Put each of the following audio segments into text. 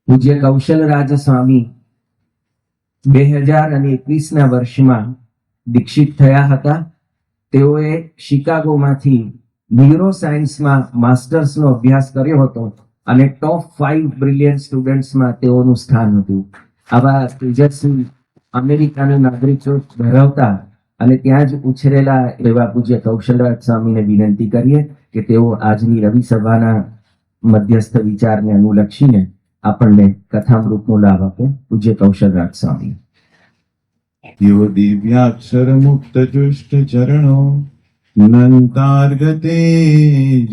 પૂજ્ય કૌશલરાજ સ્વામી 2021ના વર્ષમાં દીક્ષિત થયા હતા. તેઓએ શિકાગોમાંથી ન્યુરો સાયન્સમાં માસ્ટર્સનો અભ્યાસ કર્યો હતો અને ટોપ 5 બ્રિલિયન્ટ સ્ટુડન્ટ્સમાં તેઓનું સ્થાન હતું. આવા તેજસ્વી અમેરિકાના નાગરિકો ધરાવતા અને ત્યાં જ ઉછરેલા એવા પૂજ્ય કૌશલરાજ સ્વામીને વિનંતી કરીએ કે તેઓ આજની રવિ સભાના મધ્યસ્થ વિચારને અનુલક્ષીને આપણને કથામૃતનો લાભ આપે. પૂજ્ય કૌશલરાજ સ્વામી. यो दिव्याक्षर मुक्त जुष्ट चरणो नन्तार्गते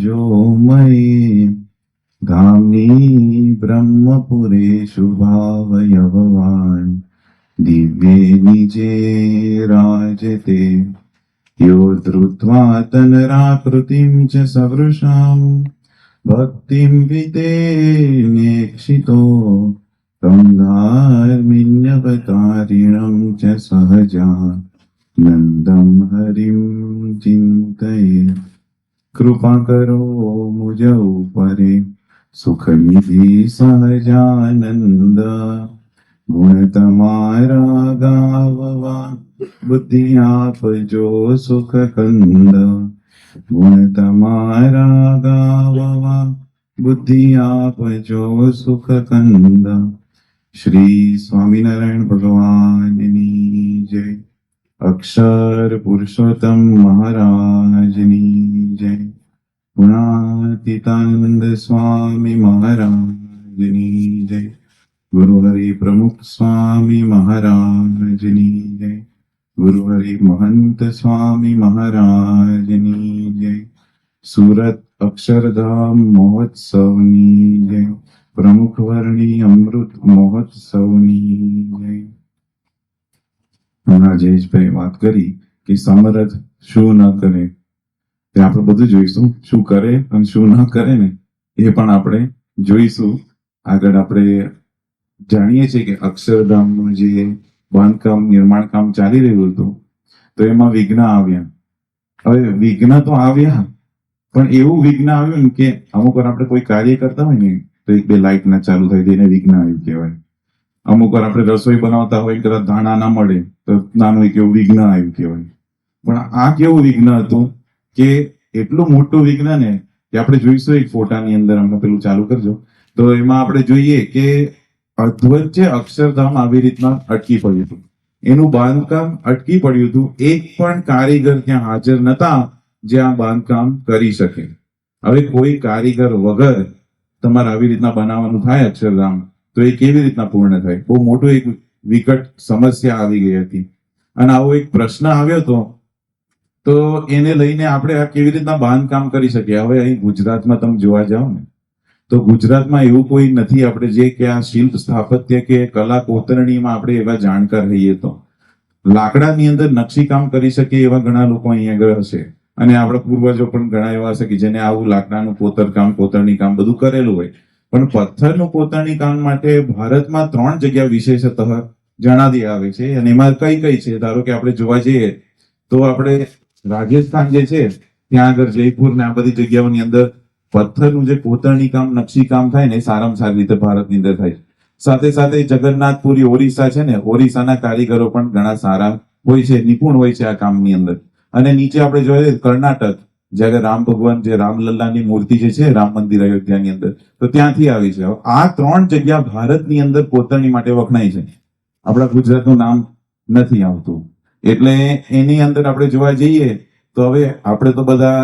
जो मयि धाम्नी ब्रह्मपुरे शुभावयववान् दिव्ये निजे राजते यो धृत्वा तनराकृतिं च सवृषाम् भक्तिं वितेनेक्षितो तं धार्मिण्यवतारिणं च सहजा नन्दं हरिं चिन्तये कृपा करो मुझ ऊपरे सुखनिधि सहजानंद गुण તમારા ગાવવા બુદ્ધિ આપજો સુખ કંદ ગુણ તમારા ગાવવા બુદ્ધિ આપજો સુખ કંદ. શ્રી સ્વામિનારાયણ ભગવાનની જય. અક્ષર પુરુષોત્તમ મહારાજની જય. ગુણાતીતાનંદ સ્વામી મહારાજની જય. ગુરુ હરિ પ્રમુખ સ્વામી મહારાજની જય. ગુરુ હરિ મહંત સ્વામી મહારાજની જય. સુરત અક્ષરધામ મહોત્સવની જય. પ્રમુખ વર્ણી અમૃત મહોત્સવની જય. હમણાં જયેશભાઈ વાત કરી કે સમરથ શું ન કરે તે આપણે બધું જોઈશું. શું કરે અને શું ન કરે ને એ પણ આપણે જોઈશું. આગળ આપણે જાણીએ છીએ કે અક્ષરધામનું જે બાંધકામ નિર્માણ કામ ચાલી રહ્યું હતું તો એમાં વિઘ્ન આવ્યા. હવે વિઘ્ન તો આવ્યા પણ એવું વિઘ્ન આવ્યું કે અમુક વાર આપણે કોઈ કાર્ય કરતા હોય ને તો 1-2 લાઇટ ના ચાલુ થાય તો એને વિઘ્ન આવ્યું કહેવાય. અમુક વાર આપણે રસોઈ બનાવતા હોય કદાચ ધાણા ના મળે તો નાનું એક એવું વિઘ્ન આવ્યું કહેવાય. પણ આ કેવું વિઘ્ન હતું કે એટલું મોટું વિઘ્ન ને કે આપણે જોઈશું એક ફોટાની અંદર. અમને પેલું ચાલુ કરજો તો એમાં આપણે જોઈએ કે અધવચ્ચે અક્ષરધામ આવી રીતના અટકી પડ્યું હતું. એનું બાંધકામ અટકી પડ્યું હતું. એક પણ કારીગર ત્યાં હાજર નતા જે આ બાંધકામ કરી શકે. હવે કોઈ કારીગર વગર તમારે આવી રીતના બનાવવાનું થાય અક્ષરધામ તો એ કેવી રીતના પૂર્ણ થાય? બહુ મોટું એક વિકટ સમસ્યા આવી ગઈ હતી અને આવો એક પ્રશ્ન આવ્યો હતો તો એને લઈને આપણે આ કેવી રીતના બાંધકામ કરી શકીએ. હવે અહીં ગુજરાતમાં તમે જોવા જાઓ ને તો ગુજરાતમાં એવું કોઈ નથી આપણે જે કે આ શિલ્પ સ્થાપત્ય કે કલા કોતરણીમાં આપણે એવા જાણકાર રહીએ તો લાકડાની અંદર નકશીકામ કરી શકીએ એવા ઘણા લોકો અહીંયા આગળ હશે અને આપણા પૂર્વજો પણ ઘણા એવા હશે કે જેને આવું લાકડાનું કોતરકામ કોતરણી કામ બધું કરેલું હોય. પણ પથ્થરનું કોતરણી કામ માટે ભારતમાં 3 જગ્યા વિશેષતઃ જણાવી આવે છે અને એમાં કઈ કઈ છે? ધારો કે આપણે જોવા જઈએ તો આપણે રાજસ્થાન જે છે ત્યાં આગળ જયપુર ને આ બધી જગ્યાઓની અંદર પથ્થરનું જે કોતરણી કામ નકશી કામ થાય ને સારામાં સારી રીતે ભારતની અંદર થાય. સાથે સાથે જગન્નાથપુરી ઓરિસ્સા છે ને ઓરિસ્સાના કારીગરો પણ ઘણા સારા હોય છે, નિપુણ હોય છે આ કામની અંદર. અને નીચે આપણે જોઈએ કર્ણાટક જ્યારે રામ ભગવાન જે રામલલ્લાની મૂર્તિ જે છે રામ મંદિર અયોધ્યાની અંદર તો ત્યાંથી આવી છે. આ 3 જગ્યા ભારતની અંદર કોતરણી માટે વખણાય છે. આપણા ગુજરાતનું નામ નથી આવતું એટલે એની અંદર આપણે જોવા જઈએ તો હવે આપણે તો બધા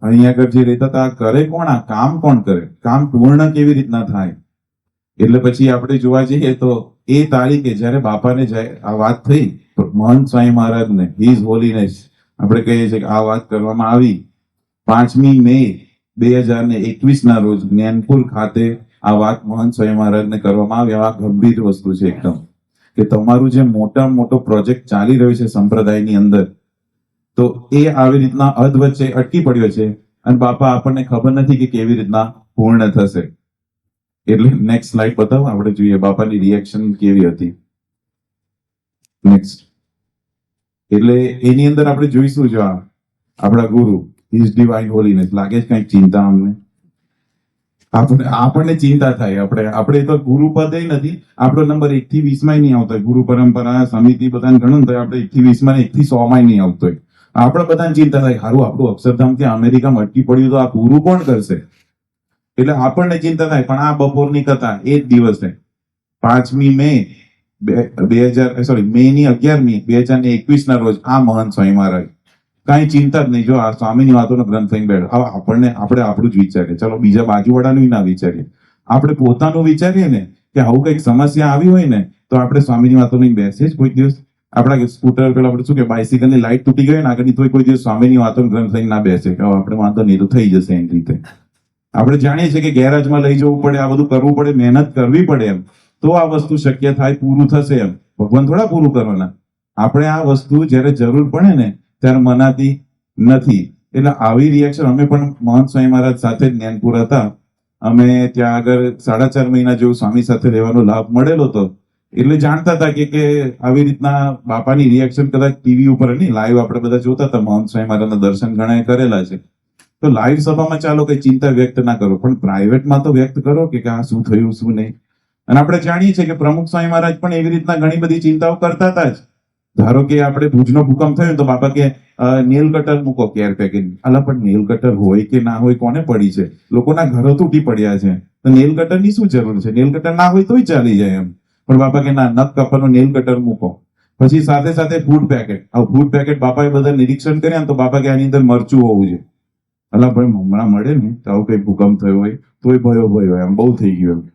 અહીંયા આગળ જે રહેતા હતા કરે કોણ? આ કામ કોણ કરે? કામ પૂર્ણ કેવી રીતના થાય? એટલે પછી આપણે જોવા જઈએ તો એ તારીખે જયારે બાપાને આ વાત થઈ મહંત સ્વામી મહારાજને હિઝ હોલીનેસ આપણે કહીએ છીએ કે આ વાત કરવામાં આવી 5મી મે 2021 ના રોજ જ્ઞાનપુર ખાતે આ વાત મહંત સ્વામી મહારાજને કરવામાં આવી. આ ગંભીર વસ્તુ છે એકદમ કે તમારું જે મોટામાં મોટો પ્રોજેક્ટ ચાલી રહ્યો છે સંપ્રદાયની અંદર તો એ આવી રીતના અધવચ્ચે અટકી પડ્યો છે અને બાપા આપણને ખબર નથી કે કેવી રીતના પૂર્ણ થશે. એટલે નેક્સ્ટ સ્લાઇડ બતાવો આપણે જોઈએ બાપાની રિએક્શન કેવી હતી. નેક્સ્ટ. એટલે એની અંદર આપણે જોઈશું જો આપણા ગુરુ હિઝ ડિવાઇન હોલીનેસ લાગે છે કઈક ચિંતા અમને આપણને ચિંતા થાય. આપણે તો ગુરુ પદે નથી, આપણો નંબર 1 થી 20 માં નહીં આવતો હોય. ગુરુ પરંપરા સમિતિ બધાને ગણો તો આપણે 1 થી 20 માં ને 1 થી 100 માં નહીં આવતો હોય. આપણે બધાને ચિંતા થાય, હારું આપણું અક્ષરધામ ત્યાં અમેરિકામાં અટકી પડ્યું તો આ પૂરું કોણ કરશે? એટલે આપણને ચિંતા થાય. પણ આ બપોરની કથા એ જ દિવસે 5મી મે મે ની 11મી 2021 ના રોજ આ મહંત સ્વામી મહારાજ કઈ ચિંતા જ નહીં. જો આ સ્વામીની વાતોનો ગ્રંથ લઈને બેઠો. હવે આપણે આપણું જ વિચારીએ, ચલો બીજા બાજુવાળાનું ના વિચારીએ, આપણે પોતાનું વિચારીએ ને કે આવું કઈક સમસ્યા આવી હોય ને તો આપણે સ્વામીની વાતો લઈને બેસીએ જ કોઈ દિવસ? આપણા સ્કૂટર પેલા આપણે શું કે બાઇસિકલ ની લાઈટ તૂટી ગઈ ને આગળની, તો કોઈ દિવસ સ્વામીની વાતો ગ્રંથ લઈને ના બેસે કે હવે આપણે વાંધો નહીં તો થઈ જશે એની રીતે. આપણે જાણીએ છીએ કે ગેરેજમાં લઈ જવું પડે, આ બધું કરવું પડે, મહેનત કરવી પડે એમ તો આ વસ્તુ શક્ય થાય, પૂરું થશે એમ. ભગવાન થોડા પૂરું કરવાના. આપણે આ વસ્તુ જ્યારે જરૂર પડે ને ત્યારે મનાતી નથી. એટલે આવી રિએક્શન અમે પણ મહંત સ્વામી મહારાજ સાથે જ્ઞાનપુર હતા, અમે ત્યાં આગળ 4.5 મહિના જેવું સ્વામી સાથે રહેવાનો લાભ મળેલો હતો. એટલે જાણતા હતા કે આવી રીતના બાપાની રિએક્શન કદાચ ટીવી ઉપર નહીં, લાઈવ આપણે બધા જોતા હતા. મહંત સ્વામી મહારાજના દર્શન ઘણાએ કરેલા છે. તો લાઈવ સભામાં ચાલો કઈ ચિંતા વ્યક્ત ના કરો, પણ પ્રાઇવેટમાં તો વ્યક્ત કરો કે આ શું થયું શું નહીં. અને આપણે જાણીએ છીએ કે પ્રમુખ સ્વામી મહારાજ પણ એવી રીતના ઘણી બધી ચિંતાઓ કરતા હતા જ. ધારો કે આપણે ભુજનો ભૂકંપ થયો તો બાપા કે નેલ કટર મૂકો કેર પેકેજ. અલા પણ નેલ કટર હોય કે ના હોય કોને પડી છે? લોકોના ઘરો તૂટી પડ્યા છે, તો નેલ કટર ની શું જરૂર છે? નેલ કટર ના હોય તોય ચાલી જાય એમ. પણ બાપા કે ના, નખ કાપવાનું નેલ કટર મૂકો. પછી સાથે સાથે ફૂડ પેકેટ. આ ફૂડ પેકેટ બાપાએ બધા નિરીક્ષણ કર્યા તો બાપા કે આની અંદર મરચું હોવું જોઈએ. અલા ભાઈ હમણાં મળે ને તો આવું કઈ ભૂકંપ થયો હોય તોય ભયો હોય એમ, બહુ થઈ ગયું એમ.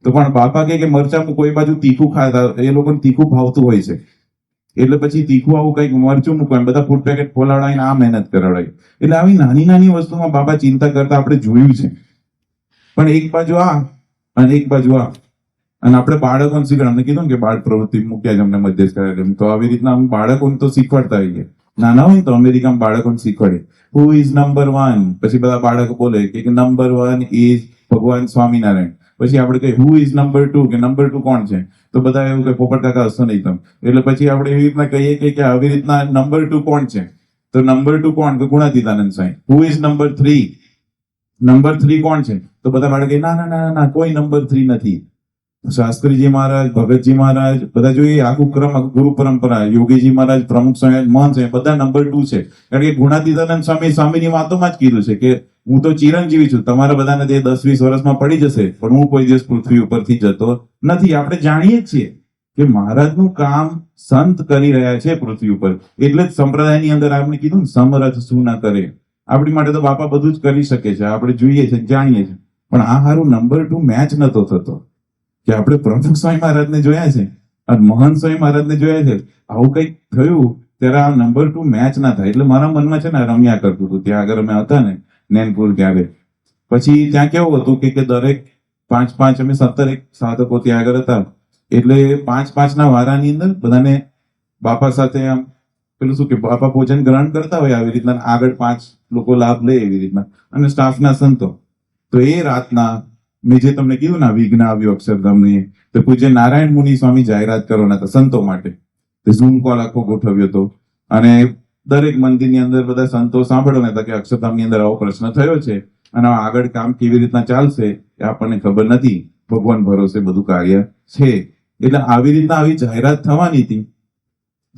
તો પણ બાપા કે મરચા મૂકો. એ બાજુ તીખું ખાતા, એ લોકોને તીખું ભાવતું હોય છે એટલે પછી તીખું આવું કઈક મરચું મૂકો એમ બધા ફૂડ પેકેટ ખોલાવડાવીને આ મહેનત કરાવડાવી. એટલે આવી નાની નાની વસ્તુમાં બાપા ચિંતા કરતા આપણે જોયું છે. પણ એક બાજુ આ અને એક બાજુ આ. અને આપણે બાળકોને શીખવાડ, અમને કીધું ને કે બાળ પ્રવૃત્તિ મૂક્યા છે અમને મધ્યસ્થ કરેલ, તો આવી રીતના અમે બાળકોને તો શીખવાડતા હોઈએ. નાના હોય ને તો અમેરિકામાં બાળકોને શીખવાડે હુ ઇઝ નંબર 1. પછી બધા બાળકો બોલે કે નંબર 1 ઇઝ ભગવાન સ્વામિનારાયણ. પછી આપણે કહીએ હુ ઇઝ નંબર 2, કે નંબર 2 કોણ છે? તો બધા એવું કે પોપટ કાકા હશો નહીં તમે. એટલે પછી આપણે એવી રીતના કહીએ કે આવી રીતના નંબર 2 કોણ છે? તો નંબર 2 કોણ? કે Gunatitanand Swami. Who is number 3? Number 3 કોણ છે? તો બધા બાળકો કહે ના ના ના ના, કોઈ નંબર 3 નથી. શાસ્ત્રીજી મહારાજ, ભગતજી મહારાજ, બધા જોઈએ આખું ક્રમ ગુરુ પરંપરા, યોગીજી મહારાજ, પ્રમુખ સ્વામી, મહંત સ્વામી, બધા નંબર 2 છે. કારણ કે ગુણાતીતાનંદ સ્વામી સ્વામીની વાતોમાં જ કીધું છે કે હું તો ચિરંજીવી છું, તમારા બધાને તે 10-20 વર્ષમાં પડી જશે, પણ હું કોઈ દિવસ પૃથ્વી ઉપરથી જતો નથી. આપણે જાણીએ જ છીએ કે મહારાજનું કામ સંત કરી રહ્યા છે પૃથ્વી ઉપર. એટલે જ સંપ્રદાયની અંદર આપણે કીધું ને, સમરથ શું ના કરે. આપણી માટે તો બાપા બધું જ કરી શકે છે, આપણે જોઈએ છે, જાણીએ છીએ. પણ આ હારું નંબર 2 મેચ નતો થતો કે આપણે પ્રમુખ સ્વામી મહારાજને જોયા છે અને મહંત સ્વામી મહારાજને જોયા છે. આવું કંઈક થયું ત્યારે આ નંબર 2 મેચ ના થાય. એટલે મારા મનમાં છે ને રમ્યા કરતું હતું. ત્યાં આગળ અમે હતા ને નૈનપુર ત્યારે, પછી ત્યાં કેવું હતું કે દરેક 5-5 અમે 17 સાધકો ત્યાં આગળ હતા. એટલે 5-5 ના વારાની અંદર બધાને બાપા સાથે આમ પેલું શું કે બાપા ભોજન ગ્રહણ કરતા હોય આવી રીતના, આગળ 5 લોકો લાભ લે એવી રીતના, અને સ્ટાફના સંતો. તો એ રાતના મેં જે તમને કીધું ને વિઘ્ન આવ્યું અક્ષરધામની, તો પૂજ્ય નારાયણ મુનિ સ્વામી જાહેરાત કરવાના હતા સંતો માટે. તે ઝૂમ કોલ આખો ગોઠવ્યો હતો અને દરેક મંદિરની અંદર બધા સંતો સાંભળવાના હતા કે અક્ષરધામની અંદર આવો પ્રશ્ન થયો છે અને આગળ કામ કેવી રીતના ચાલશે એ આપણને ખબર નથી. ભગવાન ભરોસે બધું કાર્ય છે. એટલે આવી રીતના આવી જાહેરાત થવાની હતી.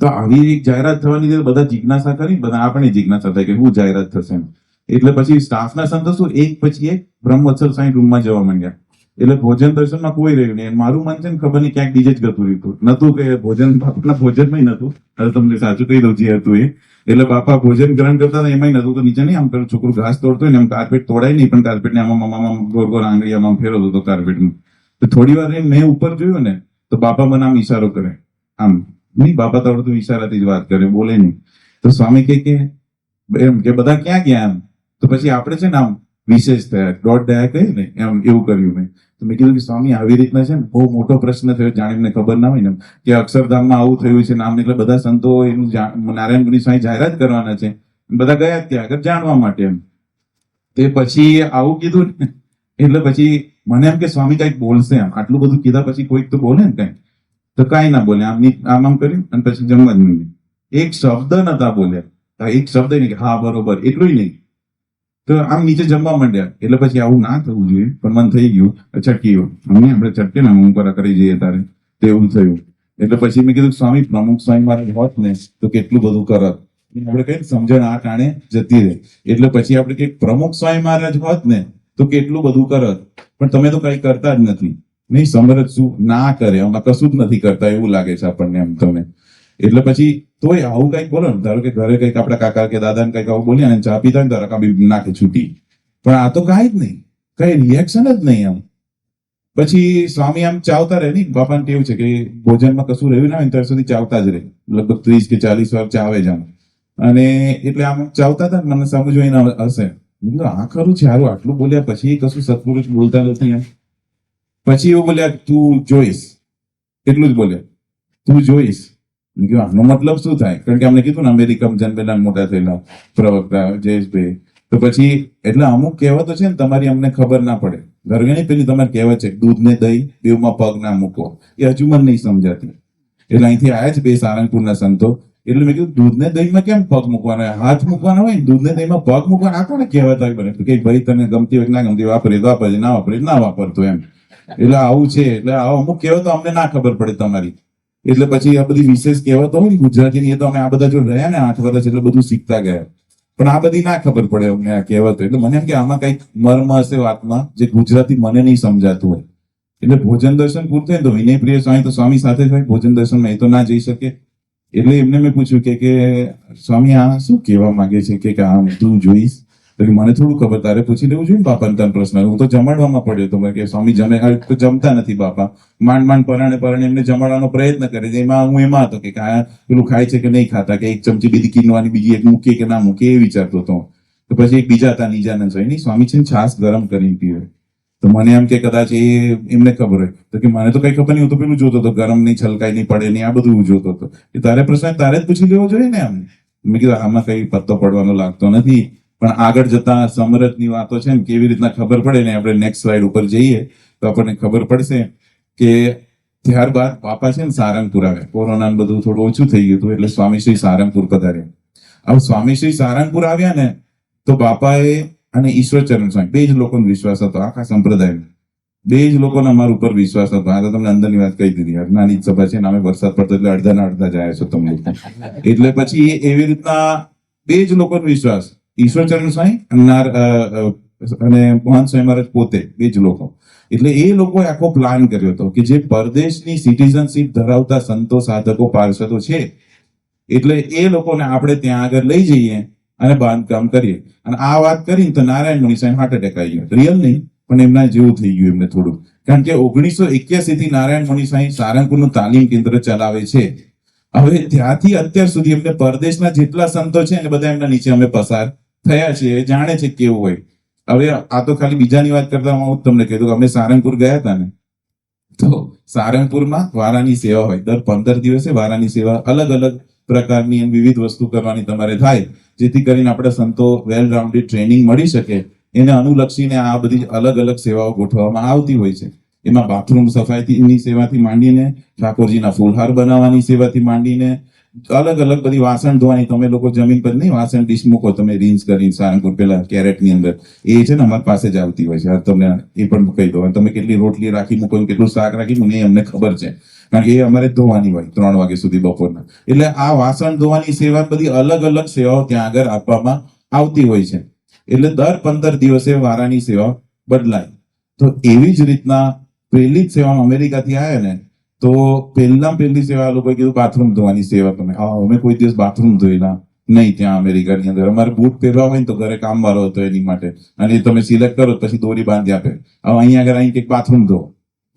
તો આવી એક જાહેરાત થવાની હતી, બધા જિજ્ઞાસા કરી, બધા આપણે જિજ્ઞાસા થાય કે શું જાહેરાત થશે એમ. એટલે પછી સ્ટાફના સંતો શું એક પછી એક બ્રહ્મવત્સલ સાંઈ રૂમમાં જવા માંડ્યા. એટલે ભોજન દર્શનમાં કોઈ રહ્યું નહીં. મારું મન છે ને ખબર નહીં ક્યાંક બીજે જ ગતું રહ્યું નતું કે ભોજન બાપાના ભોજનમાં નતું. હવે તમને સાચું કહી દઉં જે હતું એ. એટલે બાપા ભોજન ગ્રહણ કરતા હતા એમાંય નતું. તો નીચે નહીં આમ પેલું છોકરું ઘાસ તોડતો હોય ને, આમ કાર્પેટ તોડાય નહીં, પણ કાર્પેટને આમ ગોર ગોર આંગળી આમ ફેરવતો હતો કાર્પેટમાં. તો થોડી વાર મેં ઉપર જોયું ને તો બાપા મને આમ ઈશારો કરે, આમ નહીં, બાપા તો અડધું ઈશારાથી જ વાત કરે, બોલે નહીં. તો સ્વામી કે એમ કે બધા ક્યાં ગયા એમ. તો પછી આપણે છે ને આમ વિશેષ થયા, દોઢ દયા કહે ને એમ, એવું કર્યું મેં. તો મેં કીધું કે સ્વામી આવી રીતના છે ને બહુ મોટો પ્રશ્ન થયો, જાણીને ખબર ના હોય ને કે અક્ષરધામમાં આવું થયું છે નામ. એટલે બધા સંતો એનું નારાયણ મુનિ સ્વામી જાહેરાત કરવાના છે, બધા ગયા ત્યાં આગળ જાણવા માટે એમ. તે પછી આવું કીધું ને એટલે પછી મને એમ કે સ્વામી કઈક બોલશે એમ. આટલું બધું કીધા પછી કોઈક તો બોલે ને કઈ. તો કઈ ના બોલે, આમ આમ કર્યું અને પછી જમવા જ નહીં. એક શબ્દ નતા બોલ્યા, એક શબ્દ નહીં કે હા બરોબર, એટલું નહીં. તો આમ નીચે જમવા માંડ્યા. એટલે પછી આવું ના થવું જોઈએ, પણ મન થઈ ગયું છટકી ગયો. અમને આપણે છટકે ને હું પર કરી જઈએ તારે તો એવું થયું. એટલે પછી મેં કીધું સ્વામી પ્રમુખ સ્વામી મહારાજ હોત ને તો કેટલું બધું કરત. આપણે કઈ સમજણ આ ટાણે જતી રહે. એટલે પછી આપણે કઈ પ્રમુખ સ્વામી મહારાજ હોત ને તો કેટલું બધું કરત, પણ તમે તો કઈ કરતા જ નથી. નહીં સમરથ શું ના કરે, આમાં કશું જ નથી કરતા એવું લાગે છે આપણને એમ તમે. એટલે પછી તોય આવું કઈક બોલો ને, ધારો કે ઘરે કઈક આપણા કાકા કે દાદા ને કઈક આવું બોલ્યા ને ચા પીતા ને તો બી નાખે છૂટી, પણ આ તો કાંઈ જ નહીં, કઈ રિએક્શન જ નહીં આમ. પછી સ્વામી આમ ચાવતા રહે ને, બાપાને કેવું છે કે ભોજનમાં કશું રહ્યું ના હોય ત્યાં સુધી ચાવતા જ રહે, લગભગ 30 કે 40 વાર ચાવે જ આમ. અને એટલે આમ ચાવતા હતા ને મને સામું જોઈને હશે. મેં કીધું આ ખરું છે, હારું આટલું બોલ્યા પછી કશું સત્પુરુષ બોલતા નથી એમ. પછી એવું બોલ્યા તું જોઈશ, એટલું જ બોલ્યા તું જોઈશ. મેં કીધું આનો મતલબ શું થાય, કારણ કે અમને કીધું ને અમેરિકામાં જન્મેલા મોટા થયેલા પ્રવક્તા જયેશભાઈ. તો પછી એટલે અમુક કહેવતો છે ને તમારી અમને ખબર ના પડે. ઘરગણી પેલી તમારે કહેવત છે દૂધ ને દહીં બેવમાં પગ ના મૂકો, એ હજુ મને નહીં સમજાતી. એટલે અહીંથી આવ્યા છે બે સારંગપુરના સંતો. એટલે મેં કીધું દૂધ ને દહીંમાં કેમ પગ મૂકવાના, હાથ મૂકવાના હોય ને, દૂધ ને દહીંમાં પગ મૂકવાના. આ કોને કહેવત આવી બને કે ભાઈ તને ગમતી હોય ના ગમતી વાપરે વાપરજે, ના વાપરે ના વાપરતો એમ. એટલે આવું છે. એટલે અમુક કહેવતો અમને ના ખબર પડે તમારી. એટલે પછી આ બધી વિશેષ કહેવતો હોય ને ગુજરાતીની, એ તો અમે આ બધા જો રહ્યા ને 8 વર્ષ એટલે બધું શીખતા ગયા. પણ આ બધી ના ખબર પડે અમને આ કહેવતો. એટલે મને એમ કે આમાં કઈક મર્મ હશે વાતમાં જે ગુજરાતી મને નહીં સમજાતું હોય. એટલે ભોજન દર્શન પૂરું થાય તો વિનય પ્રિય સ્વામી તો સ્વામી સાથે જ હોય ભોજન દર્શનમાં, એ તો ના જઈ શકે. એટલે એમને મેં પૂછ્યું કે સ્વામી આ શું કહેવા માંગે છે કે આમ તું જોઈશ. તો કે મને થોડું ખબર, તારે પૂછી લેવું જોઈએ ને બાપાને તને પ્રશ્ન. હું તો જમાડવામાં પડ્યો તો કે સ્વામી જમે તો જમતા નથી બાપા, માંડ પરાણે એમને જમાડવાનો પ્રયત્ન કરે છે. એમાં હું એમાં હતો કે પેલું ખાય છે કે નહીં ખાતા, કે એક ચમચી બીજી કિનવાની બીજી એક મૂકીએ કે ના મૂકીએ એ વિચારતો હતો. તો પછી એક બીજા હતા નિજાનંદ સ્વામી, સ્વામી છે ને છાસ ગરમ કરીને પીવે. તો મને એમ કે કદાચ એમને ખબર હોય. તો કે મને તો કઈ ખબર નહીં, હું તો પેલું જોતો હતો ગરમ નહીં છલકાય નહીં પડે નહીં, આ બધું હું જોતો હતો. કે તારે પ્રશ્ન તારે જ પૂછી લેવો જોઈએ ને આમ. મેં કીધું આમાં કઈ પત્તો પડવાનો લાગતો નથી. પણ આગળ જતા સમરથની વાતો છે ને કેવી રીતના ખબર પડે ને, આપણે નેક્સ્ટ સ્લાઇડ ઉપર જઈએ તો આપણને ખબર પડશે કે ત્યારબાદ બાપા છે ને સારંગપુર આવે. કોરોના બધું થોડું ઓછું થઈ ગયું હતું એટલે સ્વામીશ્રી સારંગપુર પધાર્યા. હવે સ્વામીશ્રી સારંગપુર આવ્યા ને તો બાપાએ અને ઈશ્વરચરણ સ્વામી બે જ લોકોનો વિશ્વાસ હતો આખા સંપ્રદાયનો. બે જ લોકોનો અમારા ઉપર વિશ્વાસ હતો. આ તો તમને અંદરની વાત કહી દીધી. નાની જ સભા છે ને, અમે વરસાદ પડતો એટલે અડધા જાય છો તમે. એટલે પછી એવી રીતના બે જ લોકોનો વિશ્વાસ, ઈશ્વરચરણ સ્વામી અને મહંત સ્વામી મહારાજ પોતે, બે જ લોકો. એટલે એ લોકોએ આખો પ્લાન કર્યો હતો કે જે પરદેશની સિટીઝનશીપ ધરાવતા સંતો સાધકો પાર્ષદો છે એટલે એ લોકોને આપણે ત્યાં આગળ લઈ જઈએ અને બાંધકામ કરીએ. અને આ વાત કરીને તો નારાયણ મુનિ સાહેબ હાર્ટ એટેક આવી ગયો. રિયલ નહીં પણ એમના જેવું થઈ ગયું એમને થોડું. કારણ કે 1981 થી નારાયણ મુનિ સાહેબ સારંગપુરનું તાલીમ કેન્દ્ર ચલાવે છે. હવે ત્યાંથી અત્યાર સુધી એમને પરદેશના જેટલા સંતો છે ને બધા એમના નીચે અમે પસાર થયા છે, જાણે છે કેવું હોય. હવે આ તો ખાલી બીજાની વાત કરતા હું તમને કીધું, અમે સારંગપુર ગયા હતા ને તો સારંગપુરમાં વારાની સેવા હોય. દર 15 દિવસે વારાની સેવા અલગ અલગ પ્રકારની વિવિધ વસ્તુ કરવાની તમારે થાય, જેથી કરીને આપણે સંતો વેલ રાઉન્ડેડ ટ્રેનિંગ મળી શકે. એને અનુલક્ષીને આ બધી અલગ અલગ સેવાઓ ગોઠવવામાં આવતી હોય છે. એમાં બાથરૂમ સફાઈની સેવાથી માંડીને ઠાકોરજીના ફૂલહાર બનાવવાની સેવાથી માંડીને અલગ અલગ બધી વાસણ ધોવાની. તમે લોકો જમીન પર નહીં વાસણ ડીશ મૂકો તમે રીન્સ કરીને સારંગપુર પેલા કેરેટની અંદર, એ છે ને અમારી પાસે જ આવતી હોય છે. તમને એ પણ કહી દો. તમે કેટલી રોટલી રાખી મૂકો, કેટલું શાક રાખી મૂકો એ અમને ખબર છે, કારણ કે એ અમારે ધોવાની હોય 3 વાગ્યા સુધી બપોરના. એટલે આ વાસણ ધોવાની સેવા બધી અલગ અલગ સેવાઓ ત્યાં આગળ આપવામાં આવતી હોય છે. એટલે દર 15 દિવસે વારાની સેવા બદલાય. તો એવી જ રીતના પહેલી જ સેવા અમેરિકાથી આવ્યા ને તો પહેલી સેવા લોકોએ કીધું બાથરૂમ ધોવાની સેવા. તમે અમે કોઈ દિવસ બાથરૂમ ધોયેલા નહીં ત્યાં અમેરિકાની અંદર. અમારે બૂટ પહેરવા હોય ને તો ઘરે કામ વાળો હતો એની માટે, અને તમે સિલેક્ટ કરો પછી દોરી બાંધી આપે. હવે અહીંયા આગળ અહીં કંઈક બાથરૂમ ધો,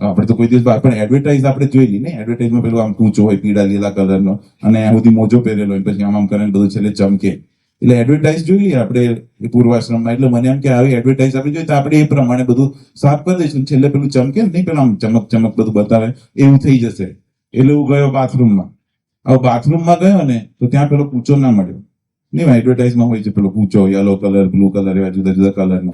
આપણે તો કોઈ દિવસ પણ એડવર્ટાઇઝ આપણે જોઈ લી ને, એડવર્ટાઇઝમાં પેલું આમ ઊંચો હોય પીળા લીલા કલરનો અને આ બધી મોજો પહેરેલો હોય, પછી આમ કરીને બધું છેલ્લે ચમકે. એટલે એડવર્ટાઇઝ જોઈ લઈએ આપણે પૂર્વાશ્રમમાં. એટલે મને એમ કે આવી એડવર્ટાઇઝ આપણે જોઈએ તો આપણે એ પ્રમાણે બધું સાફ કરી દઈશું. છેલ્લે પેલું ચમકે ને નહીં, પેલું આમ ચમક બધું બતાવે એવું થઈ જશે. એટલે હું ગયો બાથરૂમમાં. હવે બાથરૂમમાં ગયો ને તો ત્યાં પેલો કૂચો ના મળ્યો. નહીં એડવર્ટાઇઝમાં હોય છે પેલો કૂચો યલો કલર બ્લુ કલર એવા જુદા જુદા કલરનો.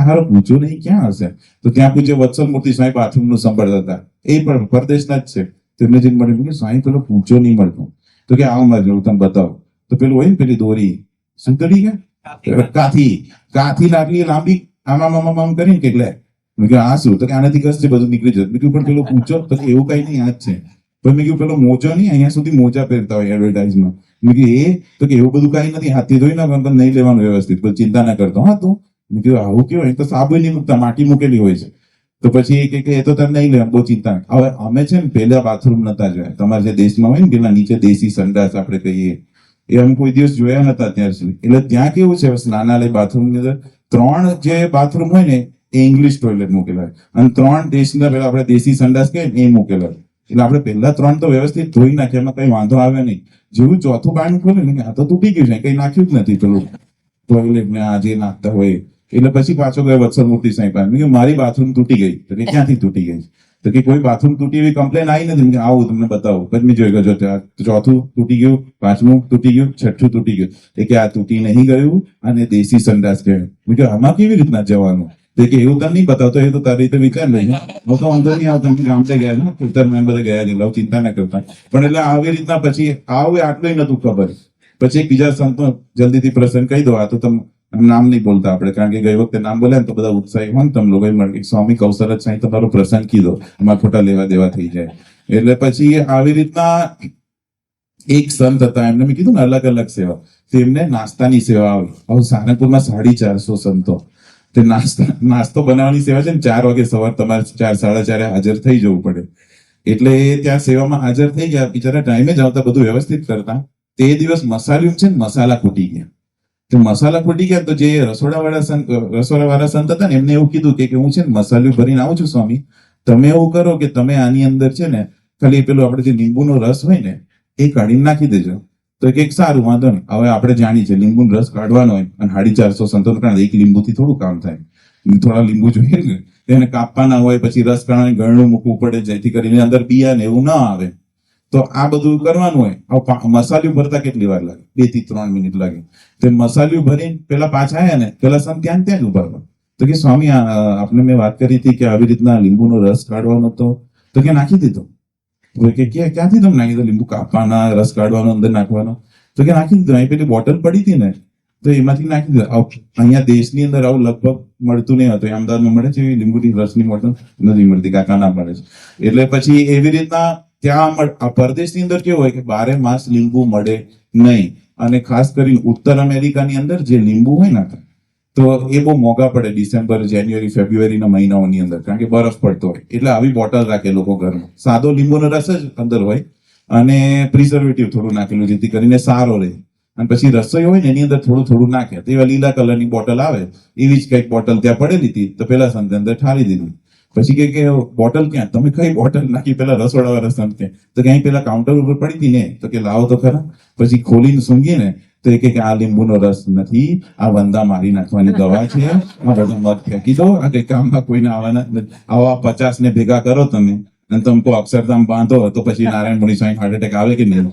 હારો પૂછો નહીં ક્યાં હશે. તો ત્યાં પૂછે વત્સલ મૂર્તિ સ્વામી બાથરૂમનું સંભાળતા હતા, એ પણ પરદેશના જ છે. તેમને જઈને મળ્યું સ્વામી પેલો પૂછો નહીં મળતો. તો કે આવો મારે જોડું તમે બતાવો. તો પેલું હોય ને પેલી દોરી સુતડી ગયા કાથી લાટલી લાંબી આમ કરીને કેટલે મેં કીધું આ શું? તો કે આનાથી કશે બધું નીકળી જતું. મેં કીધું પણ પેલો પૂછો તો કે એવું કઈ નહીં, આ જ છે. પણ મેં કીધું પેલો મોજો નહીં, અહીંયા સુધી મોજા પહેરતા હોય એડવર્ટાઇઝમાં. મેં કીધું એ તો કે એવું બધું કઈ નથી, હાથથી ધોઈ ના પણ નહીં લેવાનું વ્યવસ્થિત, પણ ચિંતા ના કરતો. હા તું? મેં કીધું આવું કેવું? અહીં તો સાબુ નહીં મૂકતા, માટી મૂકેલી હોય છે. તો પછી એ કે એ તો તમે નહીં લેવાનું, બહુ ચિંતા નહીં. હવે અમે છે ને પેલા બાથરૂમ નતા જોયા, તમારા જે દેશમાં હોય ને પેલા નીચે દેશી સંડાસ આપણે કહીએ, એ અમે કોઈ દિવસ જોયા નતા અત્યાર સુધી. એટલે ત્યાં કેવું છે સ્નાનાલય બાથરૂમ ની અંદર 3 જે બાથરૂમ હોય ને એ ઇંગ્લિશ ટોયલેટ મૂકેલા હોય, અને 3 દેશના પેલા આપણે દેશી સંડાસ કહીએ ને એ મૂકેલા હોય. એટલે આપણે પહેલા 3 તો વ્યવસ્થિત ધોઈ નાખીએ, એમાં કઈ વાંધો આવે નહીં. જેવું ચોથું બારણું ખોલે ને આ તો તૂટી ગયું છે, કઈ નાખ્યું જ નથી પેલું ટોયલેટ ને આ જે નાખતા હોય. એટલે પછી પાછો ગયો વત્સલમૂર્તિ સાહેબ પાસે. મેં કીધું મારી બાથરૂમ તૂટી ગઈ. તો કે ક્યાંથી તૂટી ગઈ? તો કે કોઈ બાથરૂમ તૂટી એવી કમ્પ્લેન આવી નથી. મેં કીધું આવું તમને બતાવું. પછી મેં જોઈ ગયો, ચોથું તૂટી ગયું, 5મું તૂટી ગયું, 6થું તૂટી ગયું. એ કે આ તૂટી નહીં ગયું અને દેશી સંડાસ કહેવાય. મેં કીધું આમાં કેવી રીતના જવાનું? તો કે એવું તને નહીં બતાવતો, એ તો તારી રીતે વિચાર નહીં. હું તો વાંધો નહીં આવતો, ગામડે ગયા ને ઉત્તર મેં બધા ગયા ગયેલા, ચિંતા ના કરતા. પણ એટલે આવી રીતના પછી આવું આટલું નતું ખબર. પછી એક બીજા સંતો જલ્દીથી પ્રસંગ કહી દો. આ તો તમે નામ નહીં બોલતા આપણે, કારણ કે ગઈ વખતે નામ બોલ્યા ને તો બધા ઉત્સાહી હોય ને તમે લોકો મળે સ્વામી કૌશરજ સાંઈ તમારો પ્રસંગ કીધો, એમાં ખોટા લેવા દેવા થઈ જાય. એટલે પછી આવી રીતના એક સંત હતા, એમને મેં કીધું ને અલગ અલગ સેવા. તેમને નાસ્તાની સેવા આવી. હવે સારંગપુરમાં 450 સંતો. તે નાસ્તો બનાવવાની સેવા છે ને 4 વાગે સવાર તમારે 4 સાડા 4 હાજર થઈ જવું પડે. એટલે એ ત્યાં સેવામાં હાજર થઈ ગયા, બિચારા ટાઈમે જ આવતા, બધું વ્યવસ્થિત કરતા. તે દિવસ મસાલ્યું છે ને મસાલા ખૂટી ગયા. તો મસાલા ખૂટી ગયા તો જે રસોડાવાળા સંત હતા ને એમને એવું કીધું કે હું છે ને મસાલું ભરીને આવું છું સ્વામી, તમે એવું કરો કે તમે આની અંદર છે ને ખાલી પેલું આપણે જે લીંબુનો રસ હોય ને એ કાઢીને નાખી દેજો. તો કે સારું, વાંધો નહીં. હવે આપણે જાણીએ છીએ લીંબુનો રસ કાઢવાનો હોય અને 450 સંતો કારણ એક લીંબુથી થોડું કામ થાય. થોડા લીંબુ જોઈએ ને, એને કાપવાના હોય, પછી રસ કાઢવાની ગળણું મૂકવું પડે, જેથી કરીને અંદર બિયા ને એવું ના આવે. તો આ બધું કરવાનું હોય. મસાલું ભરતા કેટલી વાર લાગે? 2 થી 3 મિનિટ લાગે. તો મસાલું ભરીને પેલા પાછા આવ્યા ને, પેલા સંત ત્યાં જ ઉભા હતા. તો કે સ્વામી આપને મેં વાત કરી હતી કે આવી રીતના લીંબુનો રસ કાઢવાનો હતો, તો કે નાખી દીધો. તો કે ક્યાંથી તમે નાખી દીધો? લીંબુ કાપવાના, રસ કાઢવાનો, અંદર નાખવાનો. તો કે નાખી દીધો. અહીં પેલી બોટલ પડી હતી ને તો એમાંથી નાખી દીધો. અહીંયા દેશની અંદર આવું લગભગ મળતું નહીં હતું. અમદાવાદમાં મળે છે એવી લીંબુની રસની બોટલ? નથી મળતી, કાકા ના મળે છે. એટલે પછી એવી રીતના ત્યાં પરદેશની અંદર કેવું હોય કે 12 માસ લીંબુ મળે નહીં. અને ખાસ કરીને ઉત્તર અમેરિકાની અંદર જે લીંબુ હોય ને તો એ બહુ મોંઘા પડે ડિસેમ્બર, જાન્યુઆરી, ફેબ્રુઆરીના મહિનાઓની અંદર, કારણ કે બરફ પડતો હોય. એટલે આવી બોટલ રાખે લોકો ઘરમાં. સાદો લીંબુનો રસ જ અંદર હોય અને પ્રિઝર્વેટિવ થોડું નાખેલું, જેથી કરીને સારો રહે. અને પછી રસોઈ હોય ને એની અંદર થોડું થોડું નાખે. તો એવા લીલા કલરની બોટલ આવે, એવી જ કઈક બોટલ ત્યાં પડેલી હતી. તો પેલા સંતે અંદર ઠારી દીધી. પછી કે બોટલ ક્યાં? તમે કઈ બોટલ નાખી? પેલા રસોડાવાળા સંત કે તો કે અહીં પેલા કાઉન્ટર ઉપર પડી હતી ને. તો કે લાવો તો ખરા. પછી ખોલીને સૂંઘીને તો એ કે આ લીંબુનો રસ નથી, આ વંદા મારી નાખવાની દવા છે. આ બધું મત ફેંકી દો, આ કઈ કામમાં કોઈને આવવાના નથી. આવા 50 ને ભેગા કરો તમે અને તમે અક્ષરધામ બાંધો તો પછી નારાયણ મુનિ સ્વામી હાર્ટ એટેક આવે કે નહીં?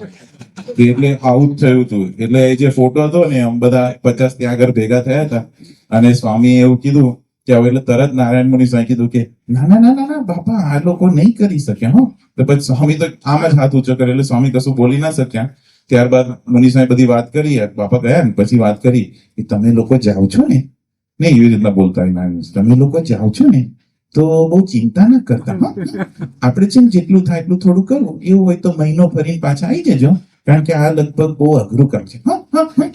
એટલે આવું જ થયું હતું. એટલે એ જે ફોટો હતો ને આમ બધા 50 ત્યાં આગળ ભેગા થયા હતા અને સ્વામીએ એવું કીધું કે હવે એટલે તરત નારાયણ મુનિ સ્વામી કીધું કે ના ના ના ના બાપા, આ લોકો નહીં કરી શક્યા. હો તો પછી સ્વામી તો આમ જ હાથ ઊંચો કરે, એટલે સ્વામી કશું બોલી ના શક્યા. ત્યારબાદ મુનિ સ્વામી બધી વાત કરી, બાપા ગયા ને પછી વાત કરી કે તમે લોકો જાઓ છો ને, નહીં એવી રીતના બોલતા હોય, તમે લોકો જાઓ છો ને તો બહુ ચિંતા ના કરતા. આપણે છે ને જેટલું થાય એટલું થોડું કરવું. એવું હોય તો મહિનો ફરીને પાછા આવી જજો, કારણ કે આ લગભગ બહુ અઘરું કામ છે.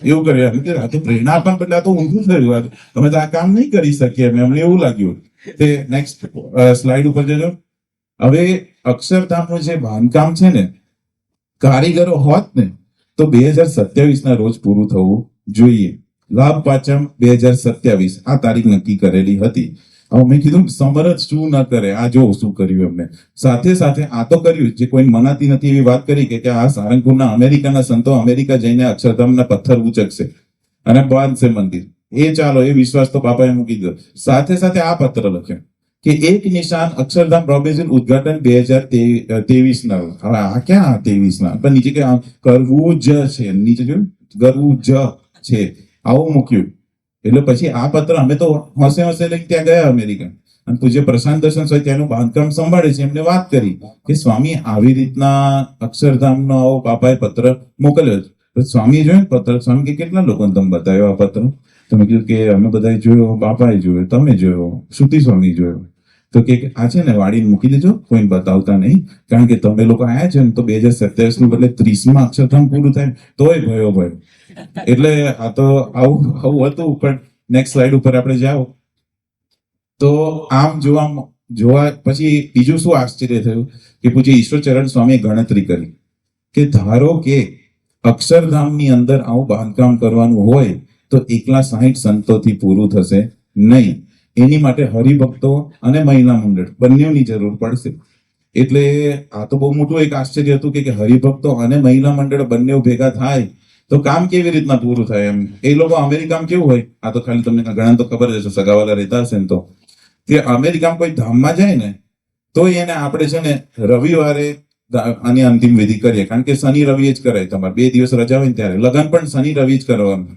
એવું કર્યું. આ તો પ્રેરણા આપવા બદલે આ તો ઊંધું થયું. તમે તો આ કામ નહીં કરી શકીએ. અમને એવું લાગ્યું. તે નેક્સ્ટ સ્લાઇડ ઉપર જજો. હવે અક્ષરધામનું જે બાંધકામ છે ને, કારીગરો હોત ને તો 2027 ના રોજ પૂરું થવું જોઈએ. લાભ પાંચમ 2027 આ તારીખ નક્કી કરેલી હતી. હવે મેં કીધું સમરથ શું ન કરે, આ જો શું કર્યું એમને. સાથે સાથે આ તો કર્યું જે કોઈ મનાતી નથી એવી વાત કરી કે આ સારંગપુરના અમેરિકાના સંતો અમેરિકા જઈને અક્ષરધામના પથ્થર ઉચકશે અને બાંધશે મંદિર. એ ચાલો, એ વિશ્વાસ તો બાપાએ મૂકી દીધો. સાથે સાથે આ પત્ર લખ્યો કે એક નિશાન અક્ષરધામ પ્રોબેશન ઉદઘાટન 2023 ના. હવે આ ક્યાં 23 ના? પણ નીચે કે કરવું જ છે, નીચે જોયું કરવું જ છે, આવું મૂક્યું. એટલે પછી આ પત્ર અમે તો હોંશે હોંશે લઈને ત્યાં ગયા અમેરિકા, અને પૂજ્ય પ્રશાંત દર્શન સ્વામી ત્યાંનું બાંધકામ સંભાળે છે. એમને વાત કરી કે સ્વામી આવી રીતના અક્ષરધામનો આવો બાપાએ પત્ર મોકલ્યો છે. તો સ્વામીએ જોયું ને પત્ર, સ્વામી કે કેટલા લોકોને તમે બતાવ્યો આ પત્ર? તમે કીધું કે અમે બધાએ જોયો, બાપાએ જોયો, તમે જોયો, શ્રુતિ સ્વામી જોયો. તો કે આ છે ને વાળીને મૂકી દેજો, કોઈને બતાવતા નહીં, કારણ કે તમે લોકો આયા છે ને તો 2027 નું બદલે 30માં અક્ષરધામ પૂરું થાય તોય ભયો ભય. એટલે આ તો આવું હતું. પણ નેક્સ્ટ સ્લાઇડ ઉપર આપણે જાઓ તો આમ જોવા પછી બીજું શું આશ્ચર્ય થયું કે પૂજ્ય ઈશ્વરચરણ સ્વામીએ ગણતરી કરી કે ધારો કે અક્ષરધામની અંદર આવું બાંધકામ કરવાનું હોય તો એકલા 60 સંતોથી પૂરું થશે નહીં. એની માટે હરિભક્તો અને મહિલા મંડળ બંનેની જરૂર પડશે. એટલે આ તો બહુ મોટું એક આશ્ચર્ય હતું કે હરિભક્તો અને મહિલા મંડળ બંને ભેગા થાય તો કામ કેવી રીતના પૂરું થાય એમ. એ લોકો અમેરિકામાં કેવું હોય, આ તો ખાલી તમને ઘણા તો ખબર જ હશે, સગાવાલા રહેતા હશે ને, તો કે અમેરિકામાં કોઈ ધામમાં જાય ને તો એને આપણે છે ને રવિવારે આની અંતિમ વિધિ કરીએ, કારણ કે શનિ રવિ જ કરાય. તમારે 2 દિવસ રજા હોય ને ત્યારે લગ્ન પણ શનિ રવિ જ કરવાનું.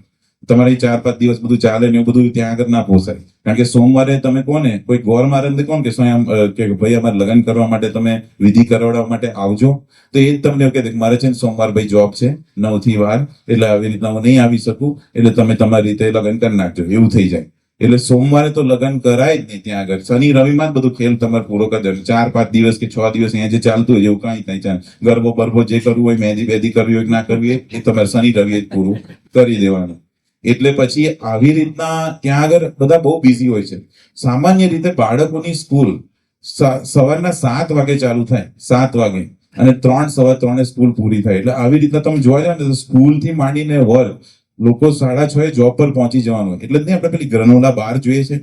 તમારે 4-5 દિવસ બધું ચાલે ને એવું બધું ત્યાં આગળ ના પોસાય, કારણ કે સોમવારે તમે કોને કોઈ ગોર મારે કોણ કે સ્વયં કે ભાઈ અમારે લગ્ન કરવા માટે તમે વિધિ કરાવવા માટે આવજો, તો એ જ તમને એવું કહે મારે છે ને સોમવાર ભાઈ જોબ છે 9 થી 12, એટલે આવી રીતના હું નહીં આવી શકું, એટલે તમે તમારી રીતે લગ્ન કરી નાખજો, એવું થઈ જાય. એટલે સોમવારે તો લગ્ન કરાય જ નહીં ત્યાં આગળ. શનિ રવિમાં જ બધું ખેલ તમારે પૂરો કરી દેવાનો. 4-5 દિવસ કે 6 દિવસ અહીંયા જે ચાલતું હોય એવું કઈ નહીં ચાલે. ગરબો બરબો જે કરવું હોય, મહેંદી બેદી કરવી હોય ના કરવી હોય, એ તમારે શનિ રવિ જ પૂરું કરી દેવાનું. એટલે પછી આવી રીતના ત્યાં આગળ બધા બહુ બિઝી હોય છે. સામાન્ય રીતે બાળકોની સ્કૂલ સવારના 7 વાગે ચાલુ થાય, 7 વાગે, અને 3-3:15 સ્કૂલ પૂરી થાય. એટલે આવી રીતના તમે જોવા જાવ ને સ્કૂલ થી માંડીને વર્ગ લોકો 6:30 જોબ પર પહોંચી જવાનું. એટલે જ નહીં આપણે પેલી ગ્રનોલા બાર જોઈએ છે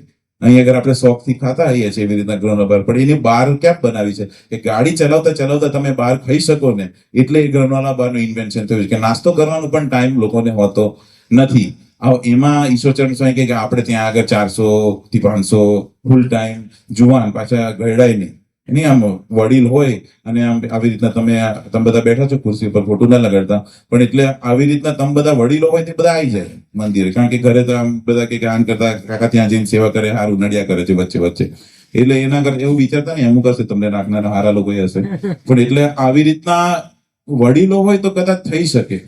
અહીં આગળ, આપણે શોખ થી ખાતા આવીએ છીએ એવી રીતના ગ્રનોલા બાર, પણ એની બાર ક્યાં બનાવી છે કે ગાડી ચલાવતા ચલાવતા તમે બહાર ખાઈ શકો ને, એટલે એ ગ્રનોલા બારનું ઇન્વેન્શન થયું છે કે નાસ્તો કરવાનો પણ ટાઈમ લોકોને હોતો નથી. એમાં ઈશ્વરચરણ સ્વામી કે આપણે ત્યાં આગળ 400 થી 500 ફૂલ ટાઈમ જુવાન, પાછા ગયડાય નહીં, એની આમ વડીલ હોય, અને આમ આવી રીતના તમે બધા બેઠા છો ખુરશી ઉપર, ખોટું ના લગાડતા, પણ એટલે આવી રીતના તમે બધા વડીલો હોય તે બધા આવી જાય મંદિરે, કારણ કે ઘરે તો આમ બધા કે આમ કરતા કાકા ત્યાં જઈને સેવા કરે, હારું નડિયા કરે છે વચ્ચે વચ્ચે. એટલે એના કરતા એવું વિચારતા નહીં, અમુક હશે તમને રાખનારા હારા લોકો હશે, પણ એટલે આવી રીતના વડીલો હોય તો કદાચ થઈ શકે.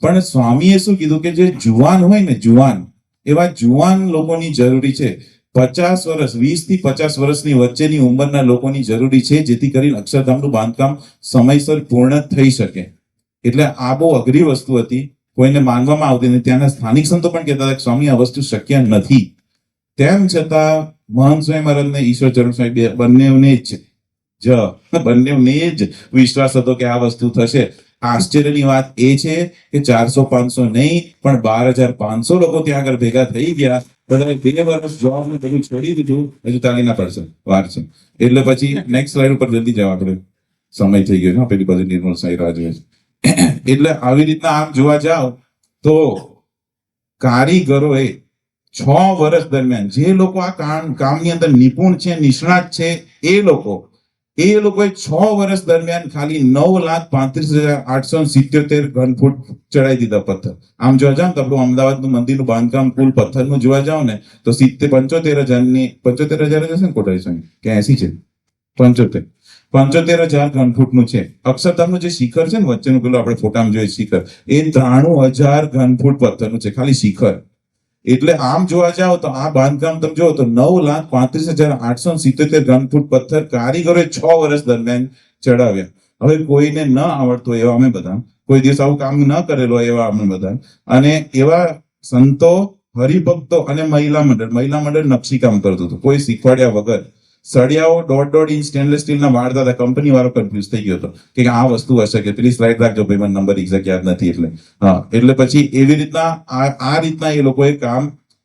પણ સ્વામીએ શું કીધું કે જે જુવાન હોય ને, જુવાન, એવા જુવાન લોકોની જરૂરી છે. 50 વર્ષ, 20 થી 50 વર્ષની વચ્ચેની ઉંમરના લોકોની જરૂરી છે, જેથી કરીને અક્ષરધામનું બાંધકામ સમયસર પૂર્ણ થઈ શકે. એટલે આ બહુ અઘરી વસ્તુ હતી, કોઈને માનવામાં આવતી નથી. ત્યાંના સ્થાનિક સંતો પણ કહેતા હતા કે સ્વામી આ વસ્તુ શક્ય નથી. તેમ છતાં મહંત સ્વામી મહારાજ ને ઈશ્વરચરણ સ્વામી બંનેને જ વિશ્વાસ હતો કે આ વસ્તુ થશે. આશ્ચર્યની વાત એ છે કે 400-500 નહીં પણ 12,500 લોકો ત્યાં આગળ ભેગા થઈ ગયા. બધાએ 2 વર્ષ જોબ ને બધું છોડી દીધું, હજુ તાલી ના પડશે, વાર છે. એટલે પછી નેક્સ્ટ સ્લાઇડ ઉપર જલ્દી જાવ, આપણે સમય થઈ ગયો છે, પેલી બાજુ નિર્મળ સાઈ રાહ જોઈએ છે. એટલે આવી રીતના આમ જોવા જાવ તો કારીગરોએ 6 વર્ષ દરમિયાન જે લોકો આ કામની અંદર નિપુણ છે, નિષ્ણાત છે, એ લોકોએ 6 વર્ષ દરમિયાન ખાલી 9,35,877 ઘન ફૂટ ચડાવી દીધા પથ્થર. આમ જોવા જાવ તો આપણું અમદાવાદનું મંદિરનું બાંધકામ કુલ પથ્થરનું જોવા જાવ ને તો 75,000 હશે ને કોટાઈ સ્વામી કે 80 છે, 75,000 ઘન ફૂટનું છે. અક્ષરધામનું જે શિખર છે ને વચ્ચેનું પેલું આપણે ફોટામાં જોઈએ શિખર, એ 93,000 ઘન ફૂટ પથ્થરનું છે ખાલી શિખર. એટલે આમ જોવા જાવ તો આ બાંધકામ તમે જુઓ તો 9,35,877 ઘન ફૂટ પથ્થર કારીગરોએ 6 વર્ષ દરમિયાન ચડાવ્યા. હવે કોઈને ન આવડતો એવા અમે બધા, કોઈ દિવસ આવું કામ ન કરેલો એવા અમે બધા, અને એવા સંતો, હરિભક્તો અને મહિલા મંડળ નકશીકામ કરતું હતું કોઈ શીખવાડ્યા વગર. સળિયાઓ 1.5 ઇંચ સ્ટેનલેસ સ્ટીલના વાળતા હતા. કંપની વાળો કન્ફ્યુઝ થઈ ગયો હતો કે આ વસ્તુ હશે કે પેલી સ્લાઇડ રાખજો ભાઈ, મને નંબર એક્ઝેક્ટ યાદ નથી. એટલે પછી એવી રીતના આ રીતના એ લોકોએ કામ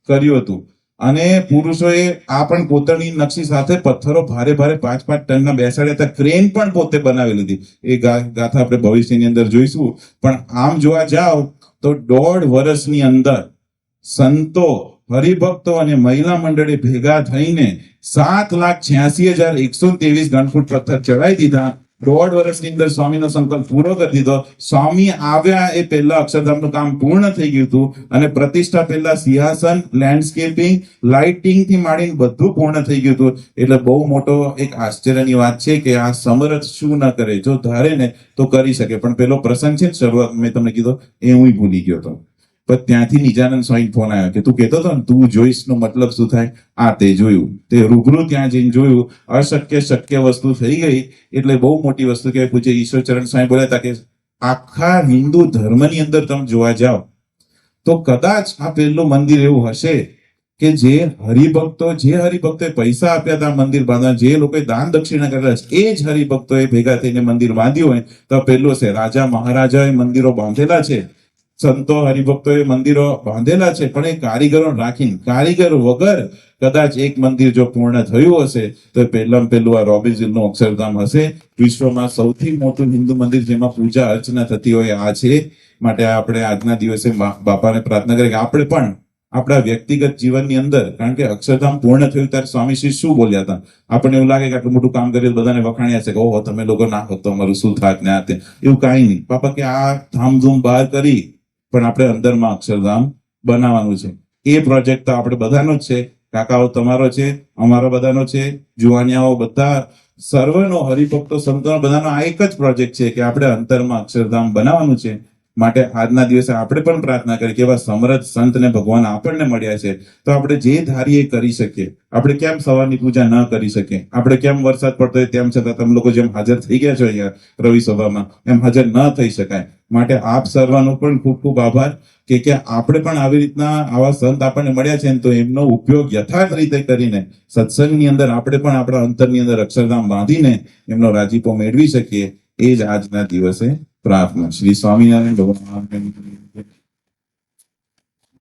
કર્યું હતું. અને પુરુષોએ આ પણ કોતરણી નકશી સાથે પથ્થરો ભારે 5-5 ટનના બેસાડ્યા હતા. ક્રેન પણ પોતે બનાવી લીધી. એ ગાથા આપણે ભવિષ્યની અંદર જોઈશું. પણ આમ જોવા જાવ તો 1.5 વર્ષની અંદર સંતો, હરિભક્તો અને મહિલા મંડળે ભેગા થઈને 7,86,123 ઘન ફૂટ પથ્થર ચડાવી દીધા. 1.5 વર્ષની અંદર સ્વામીનો સંકલ્પ પૂરો કરી દીધો. સ્વામી આવ્યા એ પહેલા અક્ષરધામનું કામ પૂર્ણ થઈ ગયું હતું અને પ્રતિષ્ઠા પહેલા સિંહાસન, લેન્ડસ્કેપિંગ, લાઇટિંગ થી માંડીને બધું પૂર્ણ થઈ ગયું હતું. એટલે બહુ મોટો એક આશ્ચર્યની વાત છે કે આ સમર્થ શું ન કરે, જો ધારે ને તો કરી શકે. પણ પેલો પ્રસંગ છે ને શરૂઆત મેં તમને કીધો એ હું ભૂલી ગયો હતો. પણ ત્યાંથી નિજાનંદ સ્વામી ફોન આવ્યો કે તું કહેતો હતો ને તું જોઈશ નો મતલબ શું થાય, આ તે જોયું, તે રૂબરૂ ત્યાં જઈને જોયું, અશક્ય શક્ય વસ્તુ થઈ ગઈ. એટલે બહુ મોટી વસ્તુ કહેવાય. પૂજ્ય ઈશ્વરચરણ સ્વામી બોલ્યા હતા કે આખા હિન્દુ ધર્મની અંદર તમે જોવા જાઓ તો કદાચ આ પહેલું મંદિર એવું હશે કે જે હરિભક્તોએ પૈસા આપ્યા હતા મંદિર બાંધવા, જે લોકોએ દાન દક્ષિણા કરેલા છે એ જ હરિભક્તોએ ભેગા થઈને મંદિર બાંધ્યું હોય તો પહેલું છે. રાજા મહારાજાએ મંદિરો બાંધેલા છે, સંતો હરિભક્તોએ મંદિરો બાંધેલા છે, પણ એ કારીગરો રાખીને, કારીગર વગર કદાચ એક મંદિર જો પૂર્ણ થયું હશે તો પહેલામાં પહેલું આ રોબિન્સહિલનું અક્ષરધામ હશે. વિશ્વમાં સૌથી મોટું હિન્દુ મંદિર જેમાં પૂજા અર્ચના થતી હોય આ છે. માટે આપણે આજના દિવસે બાપાને પ્રાર્થના કરીએ કે આપણે પણ આપણા વ્યક્તિગત જીવનની અંદર, કારણ કે અક્ષરધામ પૂર્ણ થયું ત્યારે સ્વામીશ્રી શું બોલ્યા હતા, આપણને એવું લાગે કે આટલું મોટું કામ કર્યું બધાને વખાણ્યા છે કે ઓહો તમે લોકો ના હોત તો અમારું શું થાત ને આ તે. એવું કાંઈ નહીં. બાપા કે આ ધામધૂમ બહાર કરી પણ આપણે અંદરમાં અક્ષરધામ બનાવવાનું છે. એ પ્રોજેક્ટ તો આપણે બધાનો જ છે. કાકાઓ તમારો છે, અમારો બધાનો છે, જુવાનિયાઓ બધા સર્વનો, હરિભક્તો સંતોનો બધાનો આ એક જ પ્રોજેક્ટ છે કે આપણે અંતરમાં અક્ષરધામ બનાવવાનું છે. માટે આજના દિવસે આપણે પણ પ્રાર્થના કરીએ કે એવા સમર્થ સંત ને ભગવાન આપણને મળ્યા છે તો આપણે જે ધારીએ કરી શકીએ. આપણે કેમ સવારની પૂજા ન કરી શકીએ? આપણે કેમ વરસાદ પડતો હોય તેમ છતાં તમે લોકો જેમ હાજર થઈ ગયા છો અહીંયા રવિ સભામાં એમ હાજર ન થઈ શકાય. માટે આપ સર્વનો પણ ખૂબ ખૂબ આભાર કે આપણે પણ આવી રીતના આવા સંત આપણને મળ્યા છે ને તો એમનો ઉપયોગ યથાર્થ રીતે કરીને સત્સંગની અંદર આપણે પણ આપણા અંતરની અંદર અક્ષરધામ બાંધીને એમનો રાજીપો મેળવી શકીએ. એ જ આજના દિવસે પ્રાર્થના. શ્રી સ્વામિનારાયણ ભગવાન.